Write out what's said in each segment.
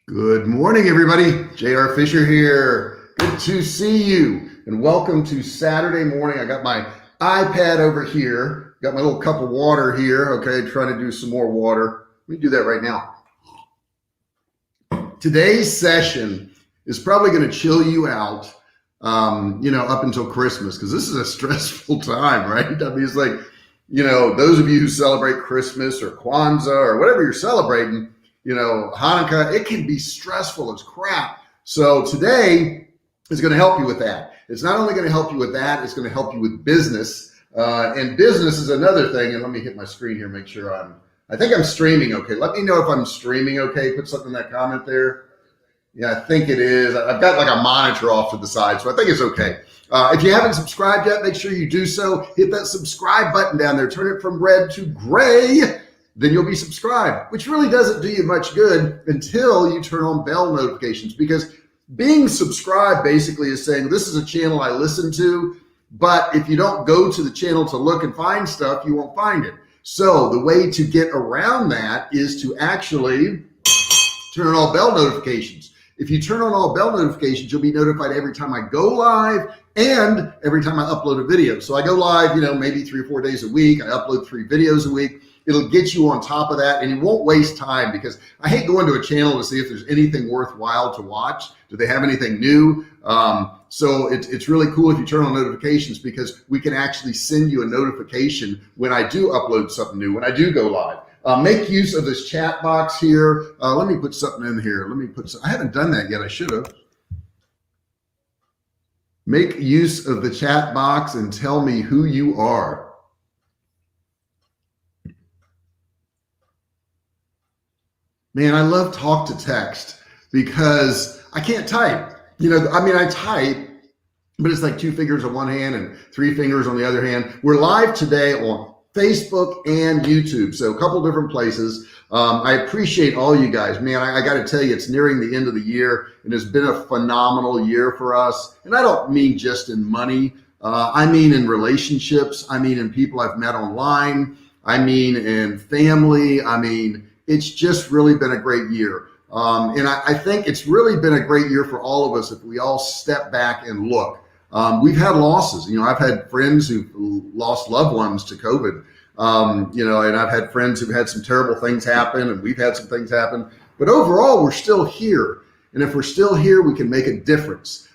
Good morning, everybody. J.R. Fisher here. Good to see you and welcome to Saturday morning. I got my iPad over here, got my little cup of water here. Okay, trying to do some more water. Let me do that right now. Today's session is probably going to chill you out, up until Christmas, because this is a stressful time, right? I mean, it's like, those of you who celebrate Christmas or Kwanzaa or whatever you're celebrating, Hanukkah, it can be stressful as crap. So today is going to help you with that. It's not only going to help you with that, it's going to help you with business. And business is another thing. And let me hit my screen here, make sure I think I'm streaming okay. Let me know if I'm streaming okay. Put something in that comment there. Yeah, I think it is. I've got like a monitor off to the side, so I think it's okay. If you haven't subscribed yet, make sure you do so. Hit that subscribe button down there. Turn it from red to gray. Then you'll be subscribed, which really doesn't do you much good until you turn on bell notifications, because being subscribed basically is saying this is a channel I listen to, but if you don't go to the channel to look and find stuff, you won't find it. So the way to get around that is to actually turn on all bell notifications. If you turn on all bell notifications, you'll be notified every time I go live and every time I upload a video. So I go live, maybe 3 or 4 days a week. I upload 3 videos a week. It'll get you on top of that, and it won't waste time, because I hate going to a channel to see if there's anything worthwhile to watch. Do they have anything new? So it's really cool if you turn on notifications, because we can actually send you a notification when I do upload something new, when I do go live. Make use of this chat box here. Let me put something in here. I haven't done that yet. I should have. Make use of the chat box and tell me who you are. Man, I love talk to text because I can't type. I type, but it's like 2 fingers on one hand and 3 fingers on the other hand. We're live today on Facebook and YouTube, so a couple different places. I appreciate all you guys. Man, I got to tell you, it's nearing the end of the year, and it's been a phenomenal year for us. And I don't mean just in money. I mean in relationships. I mean in people I've met online. I mean in family. It's just really been a great year. And I think it's really been a great year for all of us if we all step back and look. We've had losses. I've had friends who've lost loved ones to COVID, and I've had friends who've had some terrible things happen, and we've had some things happen. But overall, we're still here. And if we're still here, we can make a difference.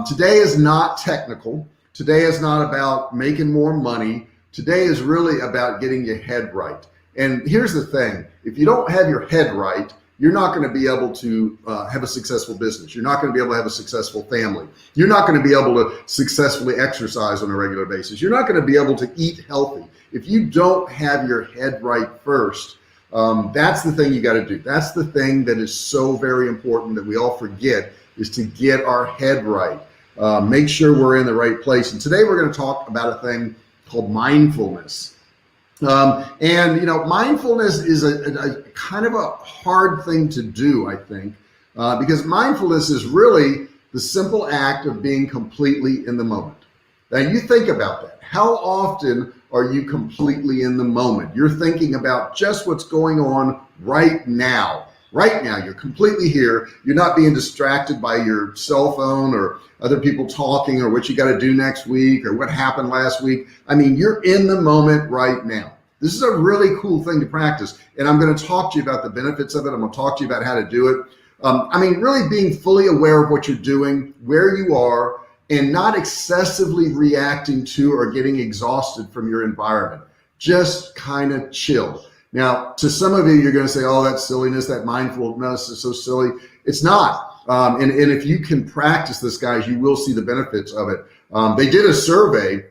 Today is not technical. Today is not about making more money. Today is really about getting your head right. And here's the thing, if you don't have your head right, you're not going to be able to have a successful business. You're not going to be able to have a successful family. You're not going to be able to successfully exercise on a regular basis. You're not going to be able to eat healthy. If you don't have your head right first, that's the thing you got to do. That's the thing that is so very important that we all forget, is to get our head right. Make sure we're in the right place. And today we're going to talk about a thing called mindfulness. Mindfulness is a kind of a hard thing to do, I think, because mindfulness is really the simple act of being completely in the moment. Now you think about that. How often are you completely in the moment? You're thinking about just what's going on right now. Right now, you're completely here. You're not being distracted by your cell phone or other people talking or what you got to do next week or what happened last week. You're in the moment right now. This is a really cool thing to practice. And I'm going to talk to you about the benefits of it. I'm going to talk to you about how to do it. Really being fully aware of what you're doing, where you are, and not excessively reacting to or getting exhausted from your environment. Just kind of chill. Now, to some of you, you're going to say, oh, that's silliness, that mindfulness is so silly. It's not. And if you can practice this, guys, you will see the benefits of it. They did a survey,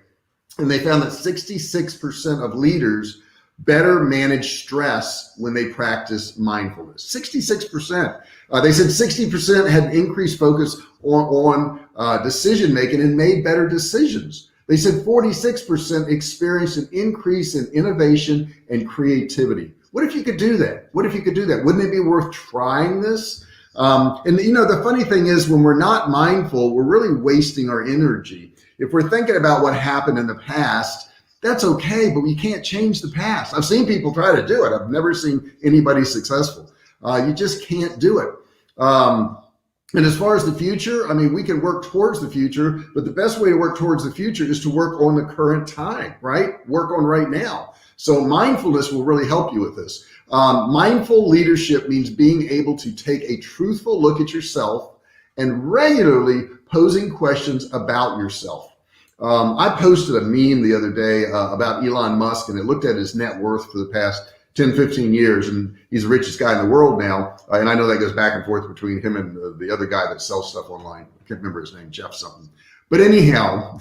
and they found that 66% of leaders better manage stress when they practice mindfulness. 66%. They said 60% had increased focus on decision making and made better decisions. They said 46% experienced an increase in innovation and creativity. What if you could do that? Wouldn't it be worth trying this? The funny thing is, when we're not mindful, we're really wasting our energy. If we're thinking about what happened in the past, that's okay, but we can't change the past. I've seen people try to do it. I've never seen anybody successful. You just can't do it. And as far as the future, I mean, we can work towards the future, but the best way to work towards the future is to work on the current time, right? Work on right now. So mindfulness will really help you with this. Mindful leadership means being able to take a truthful look at yourself and regularly posing questions about yourself. I posted a meme the other day about Elon Musk, and it looked at his net worth for the past 10, 15 years, and he's the richest guy in the world now. And I know that goes back and forth between him and the other guy that sells stuff online. I can't remember his name, Jeff something. But anyhow,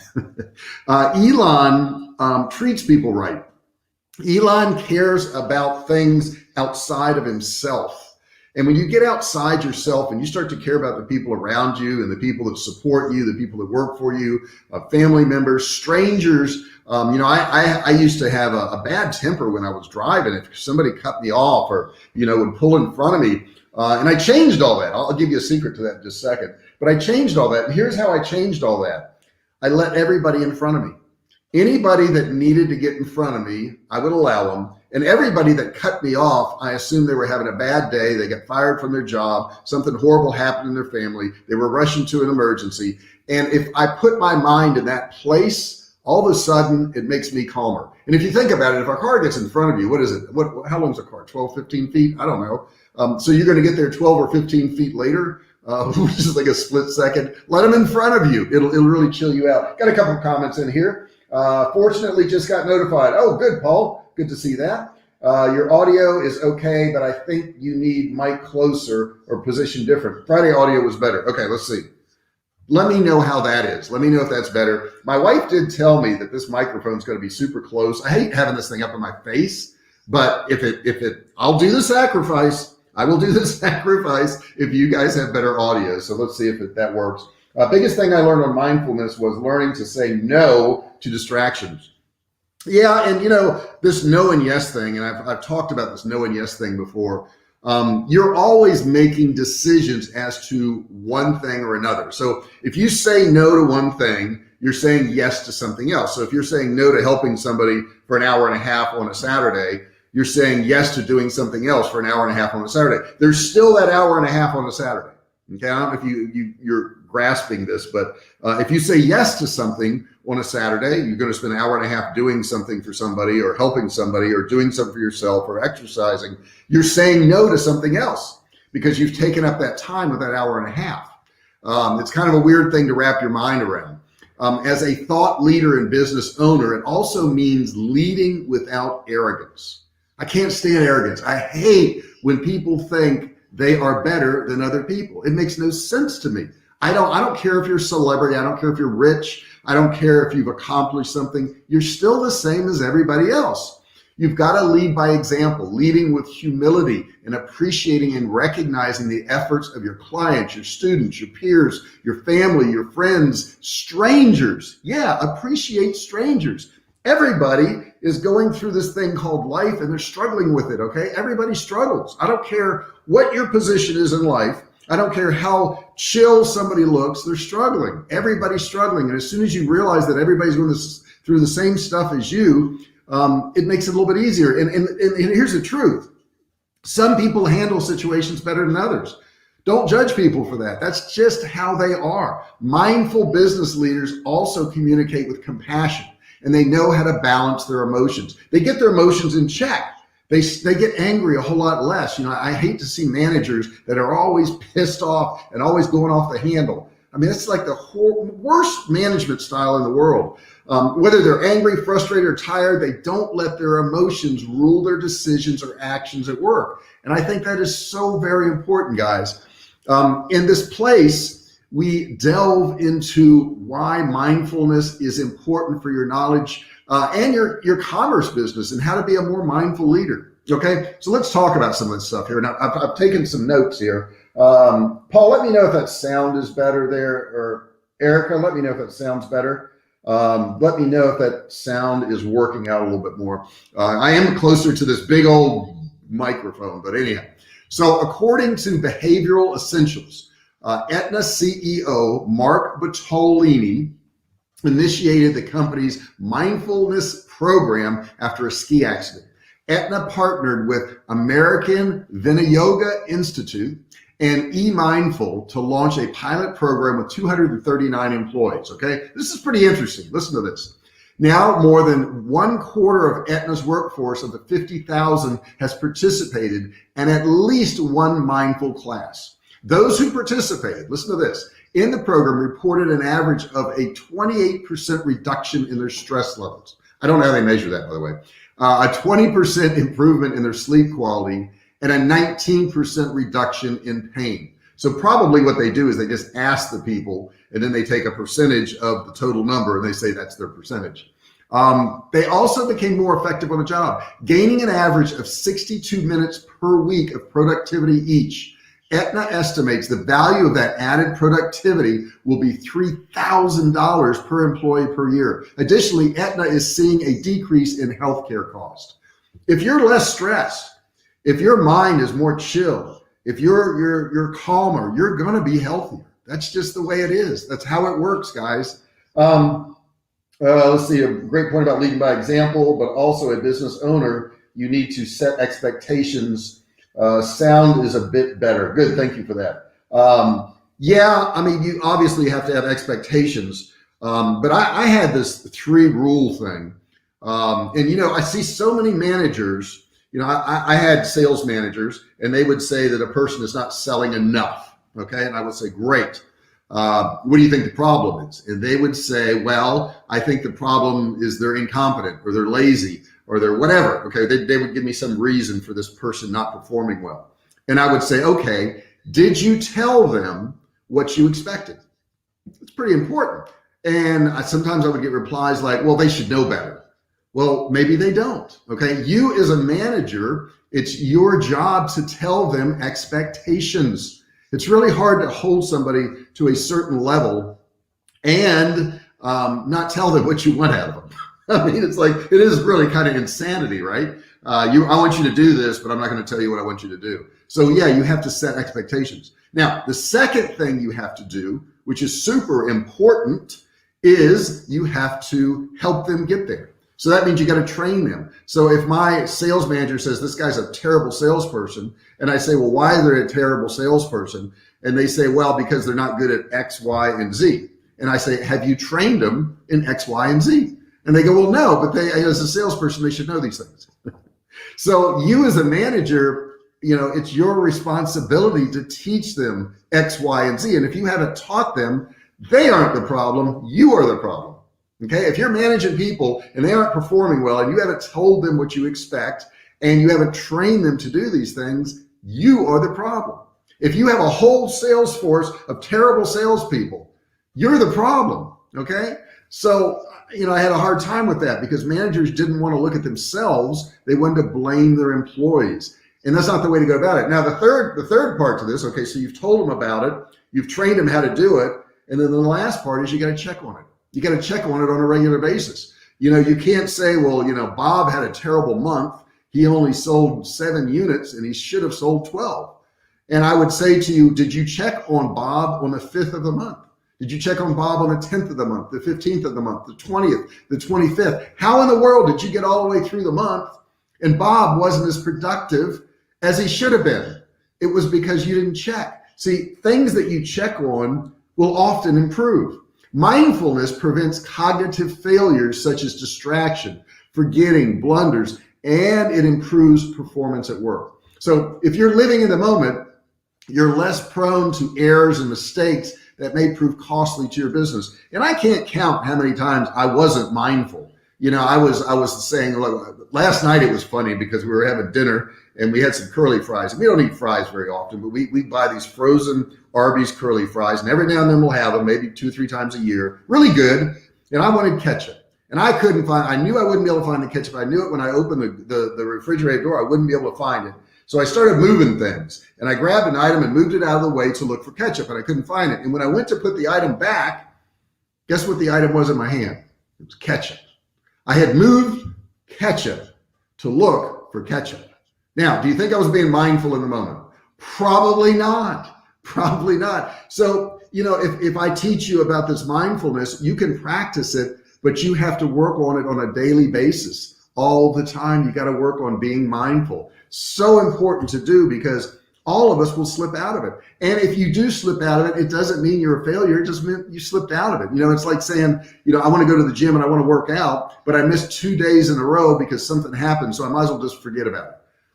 Elon treats people right. Elon cares about things outside of himself. And when you get outside yourself and you start to care about the people around you and the people that support you, the people that work for you, family members, strangers, I used to have a bad temper when I was driving. If somebody cut me off or, would pull in front of me, and I changed all that. I'll give you a secret to that in just a second. But I changed all that. And here's how I changed all that. I let everybody in front of me. Anybody that needed to get in front of me, I would allow them. And everybody that cut me off, I assumed they were having a bad day. They got fired from their job. Something horrible happened in their family. They were rushing to an emergency. And if I put my mind in that place, all of a sudden it makes me calmer. And if you think about it, if a car gets in front of you, what is it? How long is a car? 12, 15 feet? I don't know. So you're going to get there 12 or 15 feet later, which is like a split second. Let them in front of you. It'll really chill you out. Got a couple of comments in here. Fortunately, just got notified. Oh, good, Paul. Good to see that. Your audio is okay, but I think you need mic closer or position different. Friday audio was better. Okay, let's see. Let me know how that is. Let me know if that's better. My wife did tell me that this microphone is going to be super close. I hate having this thing up in my face, but I'll do the sacrifice. I will do the sacrifice if you guys have better audio. So let's see if that works. Biggest thing I learned on mindfulness was learning to say no to distractions. Yeah, and this no and yes thing, and I've talked about this no and yes thing before. You're always making decisions as to one thing or another. So if you say no to one thing, you're saying yes to something else. So if you're saying no to helping somebody for an hour and a half on a Saturday, you're saying yes to doing something else for an hour and a half on a Saturday. There's still that hour and a half on a Saturday. Okay, I don't know if you're grasping this, but if you say yes to something on a Saturday, you're going to spend an hour and a half doing something for somebody or helping somebody or doing something for yourself or exercising. You're saying no to something else because you've taken up that time with that hour and a half. It's kind of a weird thing to wrap your mind around. As a thought leader and business owner, it also means leading without arrogance. I can't stand arrogance. I hate when people think they are better than other people. It makes no sense to me. I don't care if you're a celebrity. I don't care if you're rich. I don't care if you've accomplished something. You're still the same as everybody else. You've got to lead by example, leading with humility and appreciating and recognizing the efforts of your clients, your students, your peers, your family, your friends, strangers. Yeah, appreciate strangers. Everybody is going through this thing called life and they're struggling with it, okay? Everybody struggles. I don't care what your position is in life. I don't care how chill somebody looks, they're struggling. Everybody's struggling. And as soon as you realize that everybody's going through the same stuff as you, it makes it a little bit easier. And here's the truth. Some people handle situations better than others. Don't judge people for that. That's just how they are. Mindful business leaders also communicate with compassion and they know how to balance their emotions. They get their emotions in check. They get angry a whole lot less. I hate to see managers that are always pissed off and always going off the handle. I mean, it's like the worst management style in the world. Whether they're angry, frustrated, or tired, they don't let their emotions rule their decisions or actions at work. And I think that is so very important, guys. In this place, we delve into why mindfulness is important for your knowledge and your commerce business and how to be a more mindful leader. Okay, so let's talk about some of this stuff here. Now, I've taken some notes here. Paul, let me know if that sound is better there, or Erica, let me know if that sounds better. Let me know if that sound is working out a little bit more. I am closer to this big old microphone, but anyhow. So according to Behavioral Essentials, Aetna CEO Mark Bottolini initiated the company's mindfulness program after a ski accident. Aetna partnered with American Viniyoga Institute and eMindful to launch a pilot program with 239 employees. Okay, this is pretty interesting. Listen to this. Now, more than 1/4 of Aetna's workforce of the 50,000 has participated in at least one mindful class. Those who participated, listen to this, in the program reported an average of a 28% reduction in their stress levels. I don't know how they measure that, by the way. A 20% improvement in their sleep quality, and a 19% reduction in pain. So probably what they do is they just ask the people, and then they take a percentage of the total number and they say that's their percentage. They also became more effective on the job, gaining an average of 62 minutes per week of productivity each. Aetna estimates the value of that added productivity will be $3,000 per employee per year. Additionally, Aetna is seeing a decrease in healthcare costs. If you're less stressed, if your mind is more chill, if you're calmer, you're going to be healthier. That's just the way it is. That's how it works, guys. Let's see, a great point about leading by example, but also a business owner, you need to set expectations. Sound is a bit better. Good, thank you for that. Yeah, I mean, you obviously have to have expectations, but I had this 3-rule thing. And, I see so many managers. I had sales managers, and they would say that a person is not selling enough. Okay. And I would say, great. What do you think the problem is? And they would say, well, I think the problem is they're incompetent, or they're lazy, or they're whatever. Okay. They would give me some reason for this person not performing well. And I would say, okay, did you tell them what you expected? It's pretty important. And sometimes I would get replies like, well, they should know better. Well, maybe they don't. Okay. You as a manager, it's your job to tell them expectations. It's really hard to hold somebody to a certain level and not tell them what you want out of them. I mean, it's like, it is really kind of insanity, right? I want you to do this, but I'm not going to tell you what I want you to do. So yeah, you have to set expectations. Now, the second thing you have to do, which is super important, is you have to help them get there. So that means you got to train them. So if my sales manager says this guy's a terrible salesperson, and I say, well, why are they a terrible salesperson? And they say, well, because they're not good at X, Y, and Z. And I say, have you trained them in X, Y, and Z? And they go, well, no, but as a salesperson, they should know these things. So you as a manager, it's your responsibility to teach them X, Y, and Z. And if you haven't taught them, they aren't the problem. You are the problem. Okay, if you're managing people and they aren't performing well and you haven't told them what you expect and you haven't trained them to do these things, you are the problem. If you have a whole sales force of terrible salespeople, you're the problem. Okay, so I had a hard time with that because managers didn't want to look at themselves; they wanted to blame their employees, and that's not the way to go about it. Now, the third part to this, okay, so you've told them about it, you've trained them how to do it, and then the last part is you got to check on it. You got to check on it on a regular basis. You can't say, well, Bob had a terrible month. He only sold 7 units and he should have sold 12. And I would say to you, did you check on Bob on the 5th of the month? Did you check on Bob on the 10th of the month, the 15th of the month, the 20th, the 25th? How in the world did you get all the way through the month and Bob wasn't as productive as he should have been? It was because you didn't check. See, things that you check on will often improve. Mindfulness prevents cognitive failures such as distraction, forgetting, blunders, and it improves performance at work. So if you're living in the moment, you're less prone to errors and mistakes that may prove costly to your business. And I can't count how many times I wasn't mindful. I was saying, look, last night it was funny because we were having dinner and we had some curly fries. And we don't eat fries very often, but we buy these frozen Arby's curly fries, and every now and then we'll have them, maybe 2 or 3 times a year. Really good. And I wanted ketchup. And I knew I wouldn't be able to find the ketchup. I knew it when I opened the refrigerator door, I wouldn't be able to find it. So I started moving things, and I grabbed an item and moved it out of the way to look for ketchup, and I couldn't find it. And when I went to put the item back, guess what the item was in my hand? It was ketchup. I had moved ketchup to look for ketchup. Now, do you think I was being mindful in the moment? Probably not. Probably not. So, if I teach you about this mindfulness, you can practice it, but you have to work on it on a daily basis. all the time. You got to work on being mindful. So important to do, because all of us will slip out of it. And if you do slip out of it, it doesn't mean you're a failure. It just meant you slipped out of it. It's like saying, I want to go to the gym and I want to work out, but I missed 2 days in a row because something happened, so I might as well just forget about it.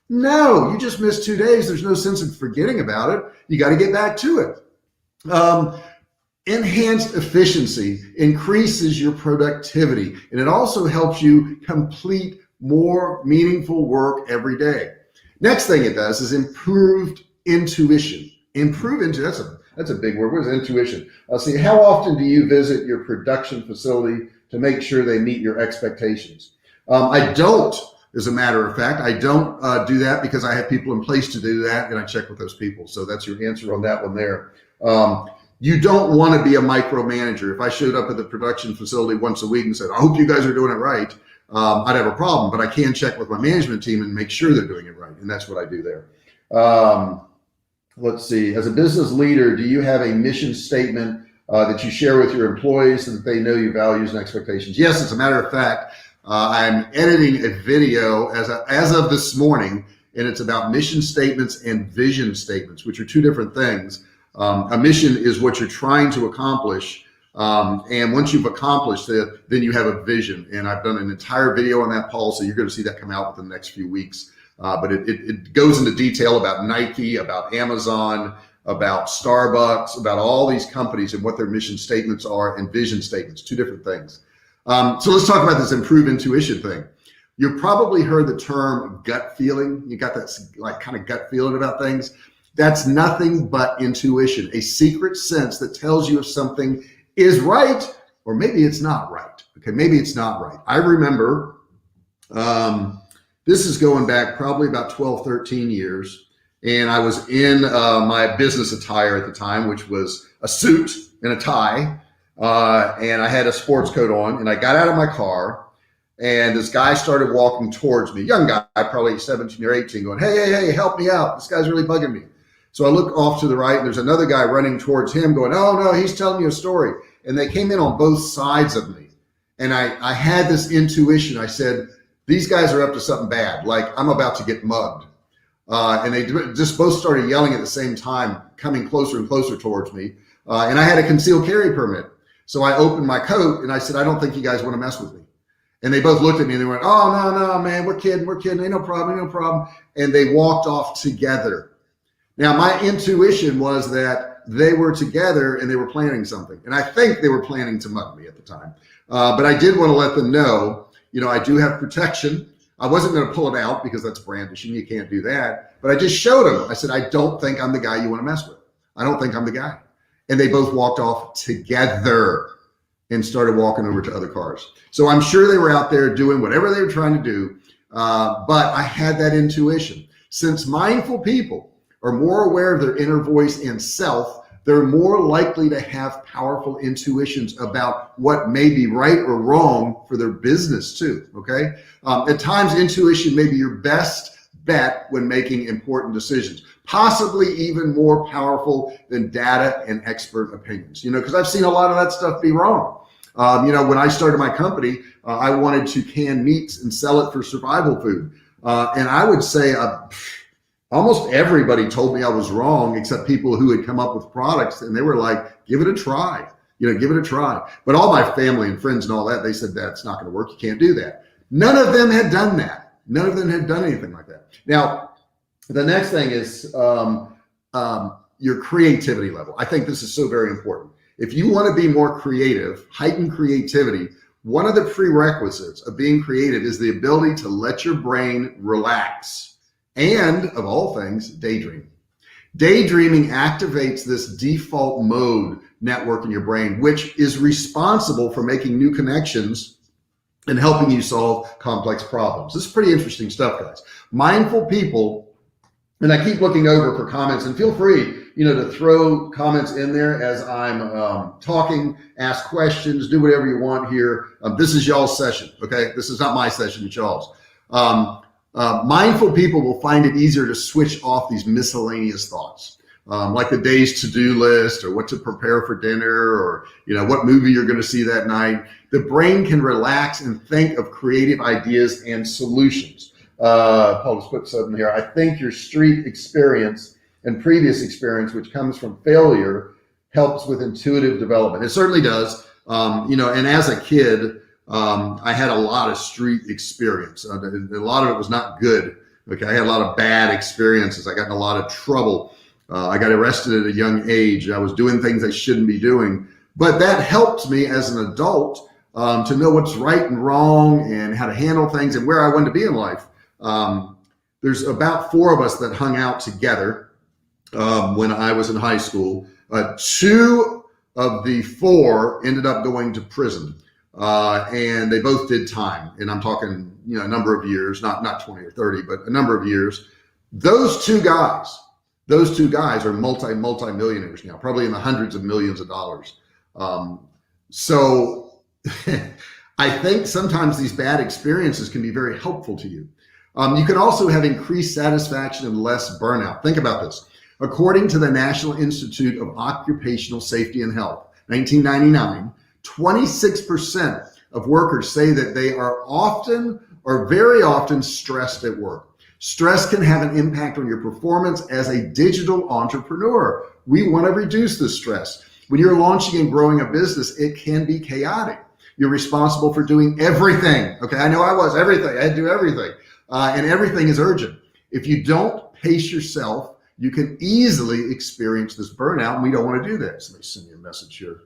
No, you just missed 2 days. There's no sense in forgetting about it. You got to get back to it. Enhanced efficiency increases your productivity, and it also helps you complete more meaningful work every day. Next thing it does is improved intuition. That's a big word. What is intuition? See, how often do you visit your production facility to make sure they meet your expectations? I don't, as a matter of fact. I don't do that because I have people in place to do that, and I check with those people. So that's your answer on that one there. You don't want to be a micromanager. If I showed up at the production facility once a week and said, I hope you guys are doing it right, I'd have a problem, but I can check with my management team and make sure they're doing it right. And that's what I do there. Let's see. As a business leader, do you have a mission statement that you share with your employees so that they know your values and expectations? Yes, as a matter of fact, I'm editing a video as of this morning, and it's about mission statements and vision statements, which are two different things. A mission is what you're trying to accomplish. And once you've accomplished it, then you have a vision. And I've done an entire video on that, Paul, so you're going to see that come out within the next few weeks. But it goes into detail about Nike, about Amazon, about Starbucks, about all these companies and what their mission statements are and vision statements, two different things. So let's talk about this improved intuition thing. You've probably heard the term gut feeling. You got that like kind of gut feeling about things. That's nothing but intuition, a secret sense that tells you if something is right, or maybe it's not right. Okay, maybe it's not right. I remember, this is going back probably about 12, 13 years. And I was in my business attire at the time, which was a suit and a tie. And I had a sports coat on, and I got out of my car, and this guy started walking towards me, young guy, probably 17 or 18, going, hey, help me out. This guy's really bugging me. So I look off to the right, and there's another guy running towards him going, oh no, he's telling you a story. And they came in on both sides of me. And I had this intuition. I said, these guys are up to something bad. Like, I'm about to get mugged. And they just both started yelling at the same time, coming closer and closer towards me. And I had a concealed carry permit. So I opened my coat and I said, I don't think you guys want to mess with me. And they both looked at me and they went, oh, no, man, we're kidding. Ain't no problem. And they walked off together. Now, my intuition was that they were together and they were planning something. And I think they were planning to mug me at the time. But I did want to let them know, I do have protection. I wasn't going to pull it out because that's brandishing. You can't do that. But I just showed them. I said, I don't think I'm the guy you want to mess with. I don't think I'm the guy. And they both walked off together and started walking over to other cars. So I'm sure they were out there doing whatever they were trying to do. But I had that intuition. Since mindful people are more aware of their inner voice and self, they're more likely to have powerful intuitions about what may be right or wrong for their business too, okay? At times, intuition may be your best bet when making important decisions, possibly even more powerful than data and expert opinions, because I've seen a lot of that stuff be wrong. When I started my company, I wanted to can meats and sell it for survival food. And I would say almost everybody told me I was wrong, except people who had come up with products, and they were like, give it a try, give it a try. But all my family and friends and all that, they said, that's not going to work. You can't do that. None of them had done that. None of them had done anything like that. Now, the next thing is your creativity level. I think this is so very important. If you want to be more creative, heighten creativity, one of the prerequisites of being creative is the ability to let your brain relax. And of all things, daydream. Daydreaming activates this default mode network in your brain, which is responsible for making new connections and helping you solve complex problems. This is pretty interesting stuff, guys. Mindful people, and I keep looking over for comments, and feel free, to throw comments in there as I'm talking, ask questions, do whatever you want here. This is y'all's session, okay? This is not my session, it's y'all's. Mindful people will find it easier to switch off these miscellaneous thoughts. like the day's to-do list or what to prepare for dinner or, what movie you're going to see that night. The brain can relax and think of creative ideas and solutions. Paul, let's put something here. I think your street experience and previous experience, which comes from failure, helps with intuitive development. It certainly does. And as a kid, I had a lot of street experience. A lot of it was not good. Okay, I had a lot of bad experiences. I got in a lot of trouble. I got arrested at a young age. I was doing things I shouldn't be doing. But that helped me as an adult to know what's right and wrong and how to handle things and where I wanted to be in life. There's about 4 of us that hung out together when I was in high school. 2 of the 4 ended up going to prison, and they both did time. And I'm talking, a number of years, not 20 or 30, but a number of years. Those two guys are multi-millionaires now, probably in the hundreds of millions of dollars. So I think sometimes these bad experiences can be very helpful to you. You can also have increased satisfaction and less burnout. Think about this. According to the National Institute of Occupational Safety and Health, 1999, 26% of workers say that they are often or very often stressed at work. Stress can have an impact on your performance as a digital entrepreneur. We want to reduce the stress. When you're launching and growing a business, it can be chaotic. You're responsible for doing everything. Okay, I know I was everything. I had to do everything. And everything is urgent. If you don't pace yourself, you can easily experience this burnout, and we don't want to do that. Somebody send me a message here.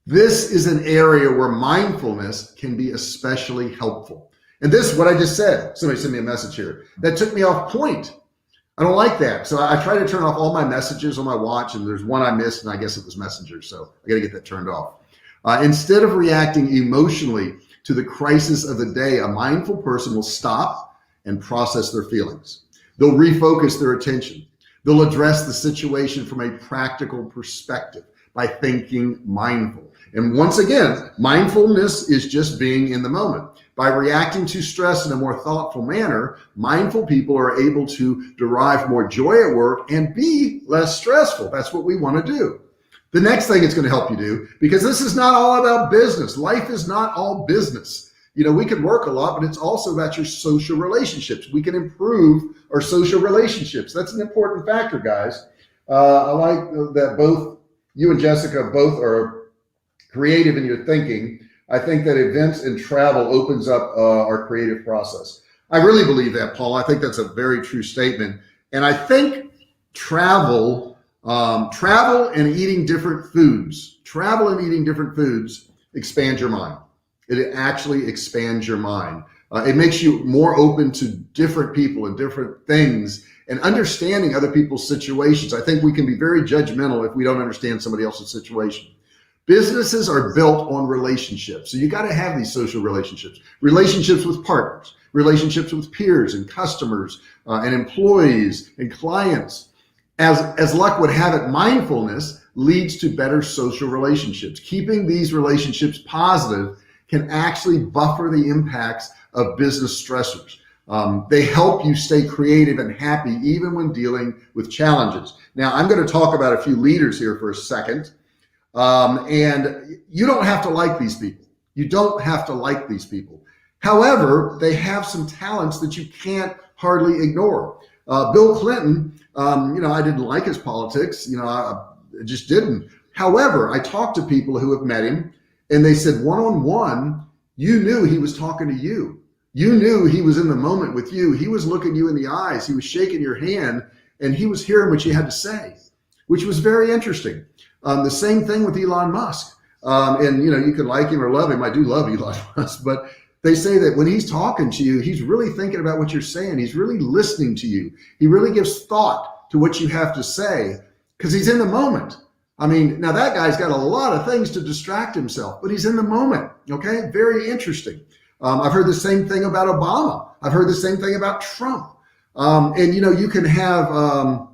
This is an area where mindfulness can be especially helpful. And this is what I just said. Somebody sent me a message here. That took me off point. I don't like that. So I try to turn off all my messages on my watch, and there's one I missed, and I guess it was Messenger. So I got to get that turned off. Instead of reacting emotionally to the crisis of the day, a mindful person will stop and process their feelings. They'll refocus their attention. They'll address the situation from a practical perspective by thinking mindful. And once again, mindfulness is just being in the moment. By reacting to stress in a more thoughtful manner, mindful people are able to derive more joy at work and be less stressful. That's what we want to do. The next thing it's going to help you do, because this is not all about business. Life is not all business. We can work a lot, but it's also about your social relationships. We can improve our social relationships. That's an important factor, guys. I like that both you and Jessica both are creative in your thinking. I think that events and travel opens up our creative process. I really believe that, Paul. I think that's a very true statement. And I think travel and eating different foods expand your mind. It actually expands your mind. It makes you more open to different people and different things and understanding other people's situations. I think we can be very judgmental if we don't understand somebody else's situation. Businesses are built on relationships. So you got to have these social relationships with partners, relationships with peers and customers and employees and clients. As luck would have it, mindfulness leads to better social relationships. Keeping these relationships positive can actually buffer the impacts of business stressors. They help you stay creative and happy even when dealing with challenges. Now, I'm going to talk about a few leaders here for a second. And you don't have to like these people. You don't have to like these people. However, they have some talents that you can't hardly ignore. Bill Clinton, I didn't like his politics. I just didn't. However, I talked to people who have met him, and they said one-on-one, you knew he was talking to you. You knew he was in the moment with you. He was looking you in the eyes. He was shaking your hand, and he was hearing what you had to say, which was very interesting. The same thing with Elon Musk. You can like him or love him. I do love Elon Musk, but they say that when he's talking to you, he's really thinking about what you're saying. He's really listening to you. He really gives thought to what you have to say because he's in the moment. Now that guy's got a lot of things to distract himself, but he's in the moment. Okay. Very interesting. I've heard the same thing about Obama. I've heard the same thing about Trump. You can have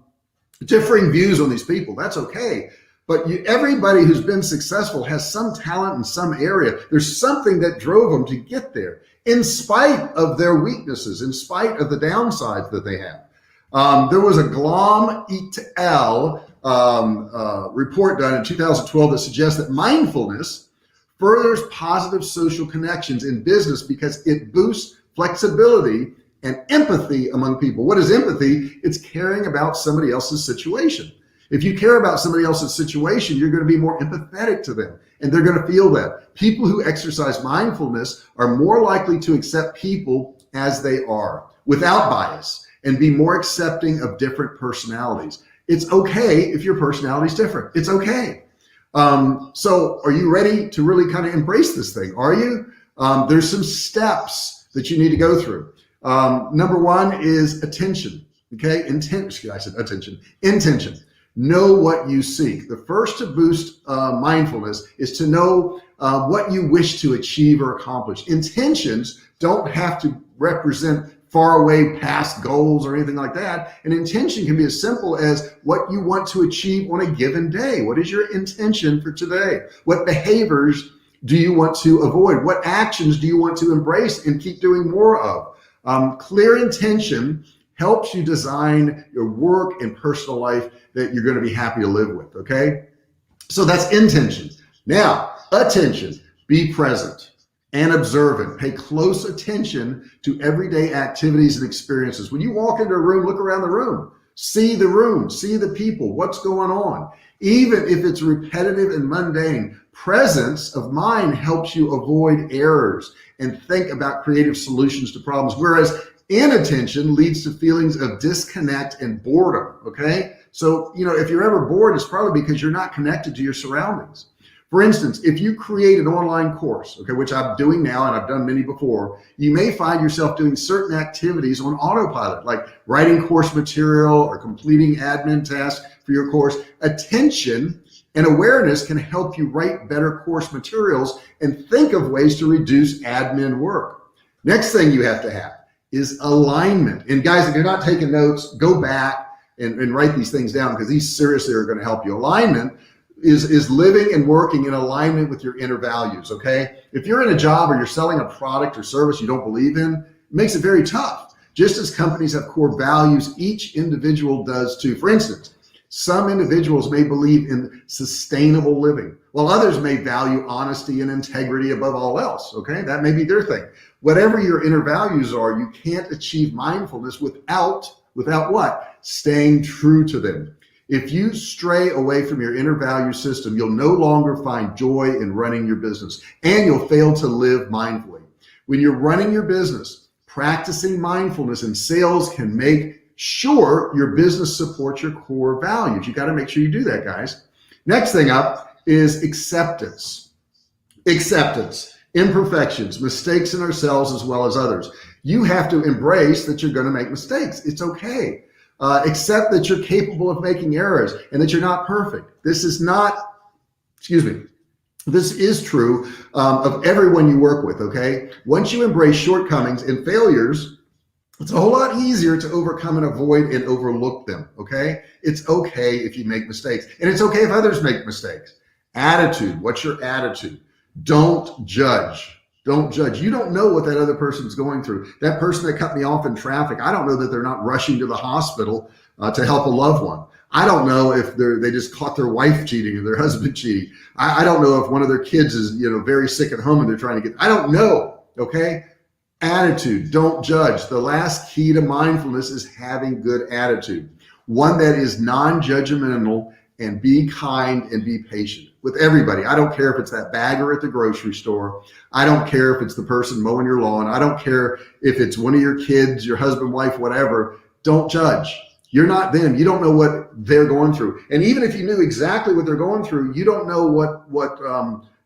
differing views on these people. That's okay. But everybody who's been successful has some talent in some area. There's something that drove them to get there, in spite of their weaknesses, in spite of the downsides that they have. There was a Glom et al. Report done in 2012 that suggests that mindfulness furthers positive social connections in business because it boosts flexibility and empathy among people. What is empathy? It's caring about somebody else's situation. If you care about somebody else's situation, you're going to be more empathetic to them, and they're going to feel that. People who exercise mindfulness are more likely to accept people as they are without bias and be more accepting of different personalities. It's okay if your personality is different. It's okay. So are you ready to really kind of embrace this thing? Are you? There's some steps that you need to go through. Number one is attention. Okay, intention. Know what you seek. The first to boost mindfulness is to know what you wish to achieve or accomplish. Intentions don't have to represent far away past goals or anything like that. An intention can be as simple as what you want to achieve on a given day. What is your intention for today? What behaviors do you want to avoid? What actions do you want to embrace and keep doing more of? Clear intention helps you design your work and personal life that you're going to be happy to live with, okay? So that's intention. Now, attention, be present and observant. Pay close attention to everyday activities and experiences. When you walk into a room, look around the room, see the people, what's going on. Even if it's repetitive and mundane, presence of mind helps you avoid errors and think about creative solutions to problems. Whereas inattention leads to feelings of disconnect and boredom, okay? So, if you're ever bored, it's probably because you're not connected to your surroundings. For instance, if you create an online course, okay, which I'm doing now and I've done many before, you may find yourself doing certain activities on autopilot, like writing course material or completing admin tasks for your course. Attention and awareness can help you write better course materials and think of ways to reduce admin work. Next thing you have to have is alignment. And guys, if you're not taking notes, go back and write these things down because these seriously are going to help you. Alignment is living and working in alignment with your inner values, okay? If you're in a job or you're selling a product or service you don't believe in, it makes it very tough. Just as companies have core values, each individual does too. For instance, some individuals may believe in sustainable living, while others may value honesty and integrity above all else, okay? That may be their thing. Whatever your inner values are, you can't achieve mindfulness without what? Staying true to them. If you stray away from your inner value system, you'll no longer find joy in running your business, and you'll fail to live mindfully. When you're running your business, practicing mindfulness and sales can make sure your business supports your core values. You got to make sure you do that, guys. Next thing up is acceptance. Acceptance, imperfections, mistakes in ourselves as well as others. You have to embrace that you're going to make mistakes. It's okay. Accept that you're capable of making errors and that you're not perfect. This is true of everyone you work with, okay? Once you embrace shortcomings and failures, it's a whole lot easier to overcome and avoid and overlook them, okay? It's okay if you make mistakes, and it's okay if others make mistakes. Attitude, what's your attitude? Don't judge. Don't judge. You don't know what that other person's going through. That person that cut me off in traffic, I don't know that they're not rushing to the hospital to help a loved one. I don't know if they just caught their wife cheating or their husband cheating. I don't know if one of their kids is very sick at home and they're trying to get. I don't know. Okay. Attitude. Don't judge. The last key to mindfulness is having good attitude. One that is non-judgmental, and be kind and be patient with everybody. I don't care if it's that bagger at the grocery store. I don't care if it's the person mowing your lawn. I don't care if it's one of your kids, your husband, wife, whatever. Don't judge. You're not them. You don't know what they're going through. And even if you knew exactly what they're going through, you don't know what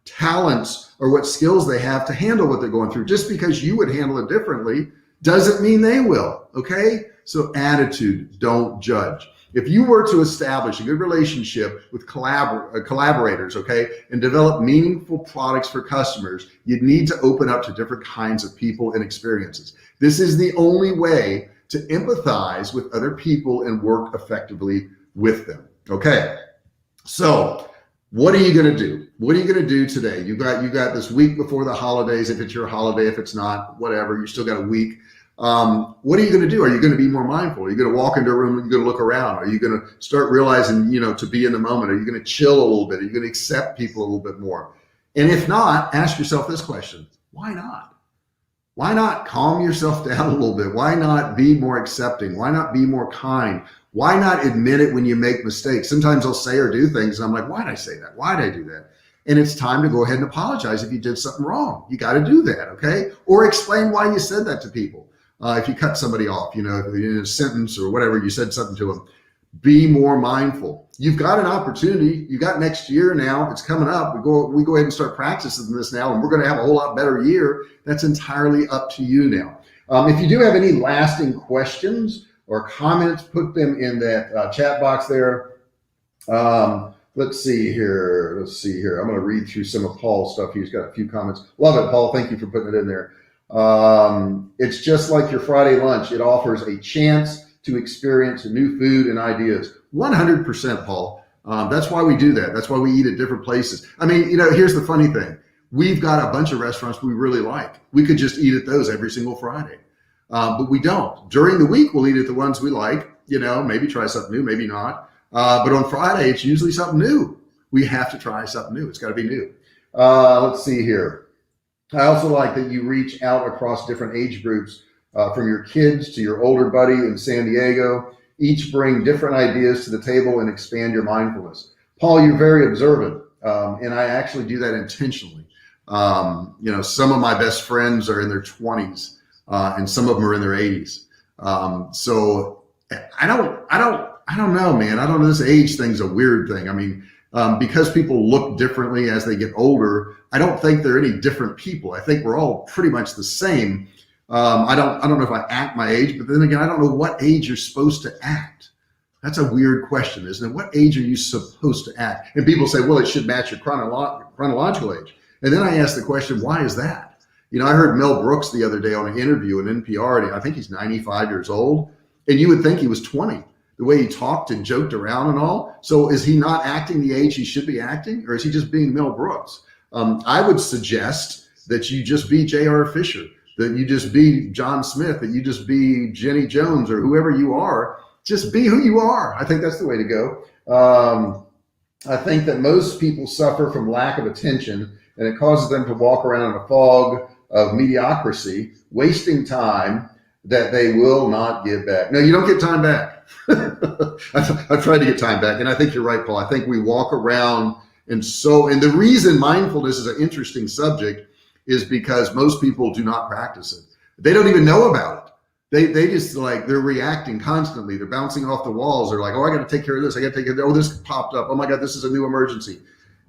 talents or what skills they have to handle what they're going through. Just because you would handle it differently doesn't mean they will, okay? So attitude, don't judge. If you were to establish a good relationship with collaborators, okay, and develop meaningful products for customers, you'd need to open up to different kinds of people and experiences. This is the only way to empathize with other people and work effectively with them. Okay, so what are you going to do? What are you going to do today? You got this week before the holidays. If it's your holiday, if it's not, whatever, you still got a week. What are you going to do? Are you going to be more mindful? Are you going to walk into a room and you're going to look around? Are you going to start realizing, to be in the moment? Are you going to chill a little bit? Are you going to accept people a little bit more? And if not, ask yourself this question: why not? Why not calm yourself down a little bit? Why not be more accepting? Why not be more kind? Why not admit it when you make mistakes? Sometimes I'll say or do things and I'm like, why did I say that? Why did I do that? And it's time to go ahead and apologize if you did something wrong. You got to do that, okay? Or explain why you said that to people. If you cut somebody off, in a sentence or whatever, you said something to them. Be more mindful. You've got an opportunity. You got next year now. It's coming up. We go ahead and start practicing this now, and we're going to have a whole lot better year. That's entirely up to you now. If you do have any lasting questions or comments, put them in that chat box there. Let's see here. I'm going to read through some of Paul's stuff. He's got a few comments. Love it, Paul. Thank you for putting it in there. It's just like your Friday lunch. It offers a chance to experience new food and ideas. 100%, Paul. That's why we do that. That's why we eat at different places. I mean, here's the funny thing. We've got a bunch of restaurants we really like. We could just eat at those every single Friday. But we don't. During the week, we'll eat at the ones we like, maybe try something new, maybe not. But on Friday, it's usually something new. We have to try something new. It's got to be new. Let's see here. I also like that you reach out across different age groups, from your kids to your older buddy in San Diego. Each bring different ideas to the table and expand your mindfulness. Paul, you're very observant, and I actually do that intentionally. Some of my best friends are in their 20s, and some of them are in their 80s. So I don't know, man. I don't know. This age thing's a weird thing. I mean, because people look differently as they get older, I don't think they're any different people. I think we're all pretty much the same. I don't know if I act my age, but then again, I don't know what age you're supposed to act. That's a weird question, isn't it? What age are you supposed to act? And people say, well, it should match your chronological age. And then I ask the question, why is that? I heard Mel Brooks the other day on an interview in NPR, and I think he's 95 years old. And you would think he was 20, the way he talked and joked around and all. So is he not acting the age he should be acting, or is he just being Mel Brooks? I would suggest that you just be J.R. Fisher, that you just be John Smith, that you just be Jenny Jones or whoever you are. Just be who you are. I think that's the way to go. I think that most people suffer from lack of attention, and it causes them to walk around in a fog of mediocrity, wasting time that they will not get back. No, you don't get time back. I've tried to get time back, and I think you're right, Paul. I think we walk around, and the reason mindfulness is an interesting subject is because most people do not practice it. They don't even know about it. They just they're reacting constantly. They're bouncing off the walls. They're like, oh, I got to take care of this. I got to take care of this. Oh, this popped up. Oh my God, this is a new emergency.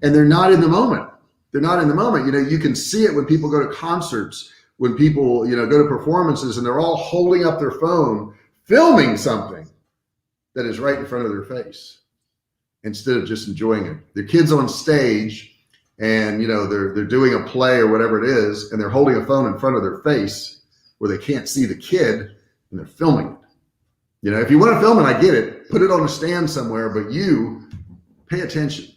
And they're not in the moment. They're not in the moment. You can see it when people go to concerts, when people, go to performances, and they're all holding up their phone, filming something that is right in front of their face instead of just enjoying it. Their kids on stage, and they're doing a play or whatever it is, and they're holding a phone in front of their face where they can't see the kid, and they're filming it. If you want to film it, I get it. Put it on a stand somewhere, but you pay attention.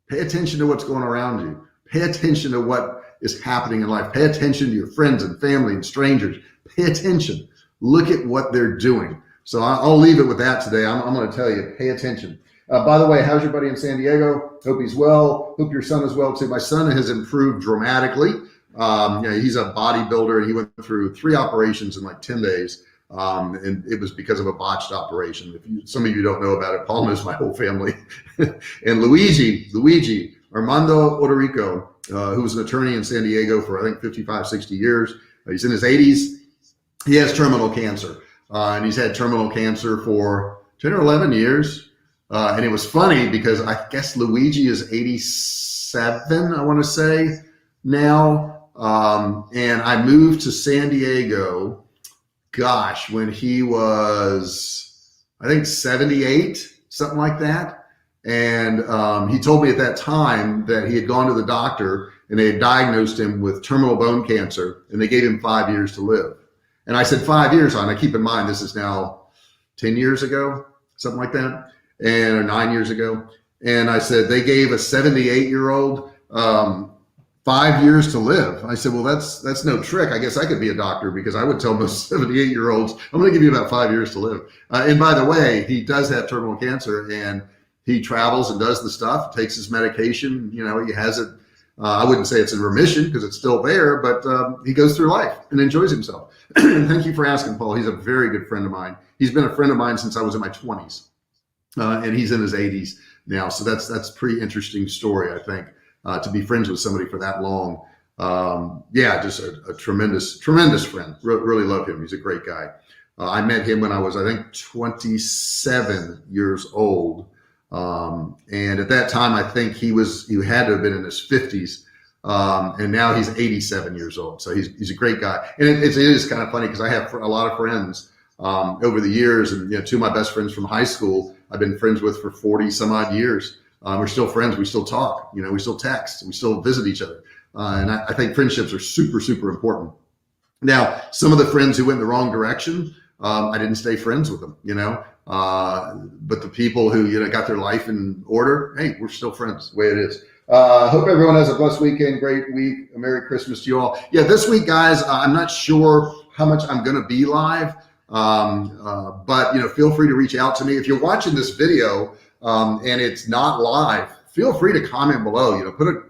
Pay attention to what's going around you. Pay attention to what is happening in life. Pay attention to your friends and family and strangers. Pay attention. Look at what they're doing. So I'll leave it with that today. I'm going to tell you, pay attention. By the way, how's your buddy in San Diego? Hope he's well. Hope your son is well too. My son has improved dramatically. He's a bodybuilder, and he went through 3 operations in 10 days. And it was because of a botched operation. Some of you don't know about it, Paul knows my whole family. And Luigi, Armando Odorico, who was an attorney in San Diego for, I think, 55, 60 years. He's in his 80s. He has terminal cancer. And he's had terminal cancer for 10 or 11 years. And it was funny because I guess Luigi is 87, I want to say now. And I moved to San Diego, when he was, I think 78, something like that. And he told me at that time that he had gone to the doctor and they had diagnosed him with terminal bone cancer, and they gave him 5 years to live. And I said, 5 years on. I keep in mind, this is now 10 years ago, something like that, or 9 years ago. And I said, they gave a 78-year-old 5 years to live. I said, well, that's no trick. I guess I could be a doctor, because I would tell most 78-year-olds, I'm going to give you about 5 years to live. And by the way, he does have terminal cancer, and he travels and does the stuff, takes his medication. He has it. I wouldn't say it's in remission, because it's still there, but he goes through life and enjoys himself. And thank you for asking, Paul. He's a very good friend of mine. He's been a friend of mine since I was in my 20s, and he's in his 80s now. So that's a pretty interesting story, I think. To be friends with somebody for that long. Just a tremendous friend. Really love him. He's a great guy. I met him when I was, I think, 27 years old. And at that time, I think he had to have been in his 50s. And now he's 87 years old. So he's a great guy. And it is kind of funny, because I have a lot of friends over the years. And two of my best friends from high school, I've been friends with for 40 some odd years. We're still friends. We still talk, we still text, we still visit each other. And I think friendships are super, super important. Now, some of the friends who went in the wrong direction, I didn't stay friends with them, but the people who, got their life in order, hey, we're still friends, the way it is. Hope everyone has a blessed weekend, great week. A Merry Christmas to you all. Yeah, this week, guys, I'm not sure how much I'm going to be live, but, feel free to reach out to me. If you're watching this video, and it's not live, feel free to comment below. Put a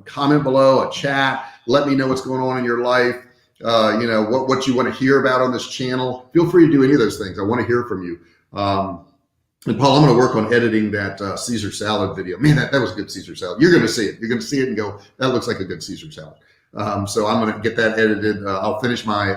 comment below, a chat. Let me know what's going on in your life. What you want to hear about on this channel. Feel free to do any of those things. I want to hear from you. And Paul, I'm going to work on editing that Caesar salad video. Man, that was good Caesar salad. You're going to see it. You're going to see it and go, that looks like a good Caesar salad. So I'm going to get that edited. I'll finish my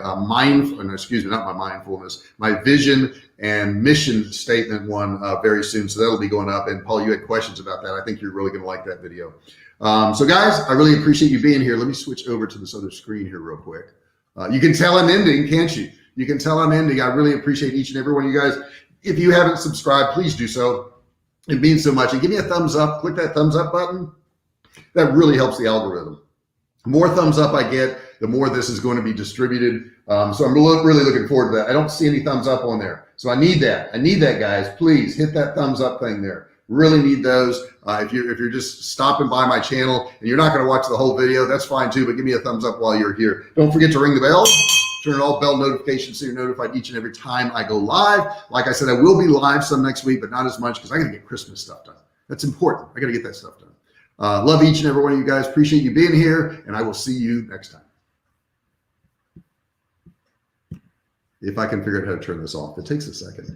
my vision and mission statement one very soon. So that'll be going up. And Paul, you had questions about that. I think you're really going to like that video. So guys, I really appreciate you being here. Let me switch over to this other screen here real quick. You can tell I'm ending, can't you? You can tell I'm ending. I really appreciate each and every one of you guys. If you haven't subscribed, please do so. It means so much. And give me a thumbs up. Click that thumbs up button. That really helps the algorithm. The more thumbs up I get, the more this is going to be distributed. So I'm really looking forward to that. I don't see any thumbs up on there. So I need that. Guys. Please hit that thumbs up thing there. Really need those. If you're just stopping by my channel and you're not going to watch the whole video, that's fine too, but give me a thumbs up while you're here. Don't forget to ring the bell. Turn on all bell notifications so you're notified each and every time I go live. Like I said, I will be live some next week, but not as much, because I got to get Christmas stuff done. That's important. I got to get that stuff done. Love each and every one of you guys. Appreciate you being here, and I will see you next time. If I can figure out how to turn this off, it takes a second.